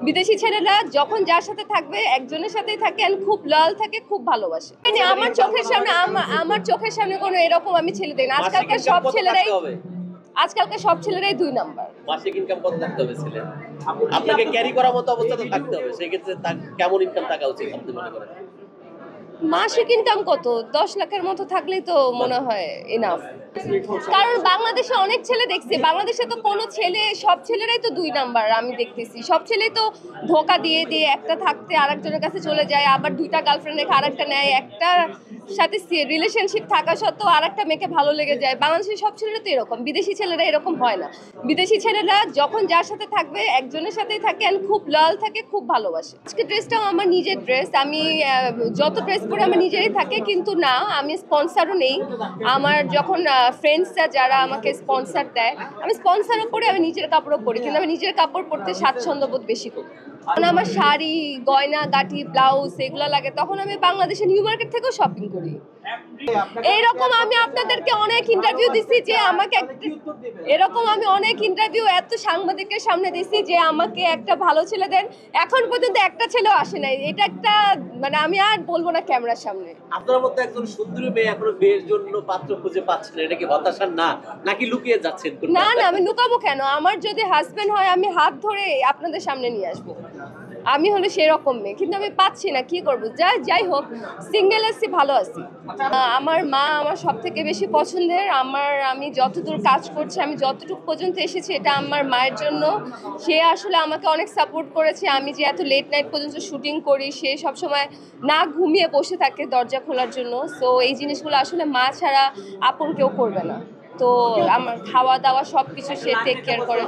বিদেশি ছেলেরা যখন যার সাথে থাকবে একজনের সাথেই থাকে আর খুব লয়াল থাকে, খুব ভালোবাসে। আমার চোখের সামনে কোনো এরকম আমি ছেলে দেখি না। আজকালকার সব ছেলেরাই 2 নাম্বার। মাসিক ইনকাম কত থাকতে হবে ছেলে? আপনাকে ক্যারি করার মতো অবস্থা তো থাকতে হবে, সেই ক্ষেত্রে কেমন ইনকাম থাকা উচিত আপনি মনে করেন? মাসিক ইনকাম কত 10 লাখের মতো থাকলেই তো মনে হয় এনাফ। কারণ বাংলাদেশে অনেক ছেলে দেখছি, বাংলাদেশে তো কোনো ছেলে, সব ছেলেরাই তো 2 নাম্বার আমি দেখতেছি। সব ছেলেই তো ধোকা দিয়ে দিয়ে একটা থাকতে আরেকজনের কাছে চলে যায়, আবার 2টা গার্লফ্রেন্ড রেখে আরেকটা নেয়, একটা সাথে রিলেশনশিপ থাকা সত্ত্বেও আরেকটা মেয়েকে ভালো লেগে যায়। বাংলাদেশের সব ছেলেরা তো এরকম, বিদেশি ছেলেরা এরকম হয় না। বিদেশি ছেলেরা যখন যার সাথে থাকবে একজনের সাথেই থাকে আর খুব লয়াল থাকে, খুব ভালোবাসে। আজকে ড্রেসটাও আমার নিজের ড্রেস, আমি যত ড্রেস পরে আমার নিজেরই থাকে, কিন্তু না আমি স্পন্সারও নেই। আমার যখন ফ্রেন্ডসরা যারা আমাকে স্পন্সার দেয়, আমি স্পন্সারও করি, আমি নিজের কাপড়ও পরি, কিন্তু আমি নিজের কাপড় পরতে স্বাচ্ছন্দ্য বোধ বেশি করি। কারণ আমার শাড়ি, গয়না গাটি, ব্লাউজ এগুলো লাগে, তখন আমি বাংলাদেশে নিউ মার্কেট থেকেও শপিং করি। এইরকম আমি আপনাদেরকে অনেক ইন্টারভিউ দিছি যে আমাকে এরকম আমি অনেক ইন্টারভিউ এত সাংবাদিকের সামনে দিছি যে আমাকে একটা ভালো ছেলে দেন, এখন পর্যন্ত একটা ছেলেও আসে নাই। এটা একটা মানে আমি আর বলবো না ক্যামেরার সামনে। আপনার মতো একজন সুন্দরী মেয়ে এখনো বিয়ের জন্য পাত্র খুঁজে পাচ্ছেন, এটা কি হতাশার না, নাকি লুকিয়ে যাচ্ছেন? না না, আমি লুকাবো কেন? আমার যদি হাজবেন্ড হয় আমি হাত ধরে আপনাদের সামনে নিয়ে আসবো। আমি হলো সেরকম মেয়ে, কিন্তু আমি পাচ্ছি না, কি করবো? যাই হোক, সিঙ্গেল আছি, ভালো আছি। আমার মা আমার সব থেকে বেশি পছন্দের। আমি যতদূর কাজ করছি, আমি যতটুকু পর্যন্ত এসেছি, এটা আমার মায়ের জন্য। সে আসলে আমাকে অনেক সাপোর্ট করেছে। আমি যে এত লেট নাইট পর্যন্ত শুটিং করি, সে সবসময় না ঘুমিয়ে বসে থাকে দরজা খোলার জন্য। সো এই জিনিসগুলো আসলে মা ছাড়া আপন কেউ করবে না। তো আমার খাওয়া দাওয়া সবকিছু সে টেক কেয়ার করে।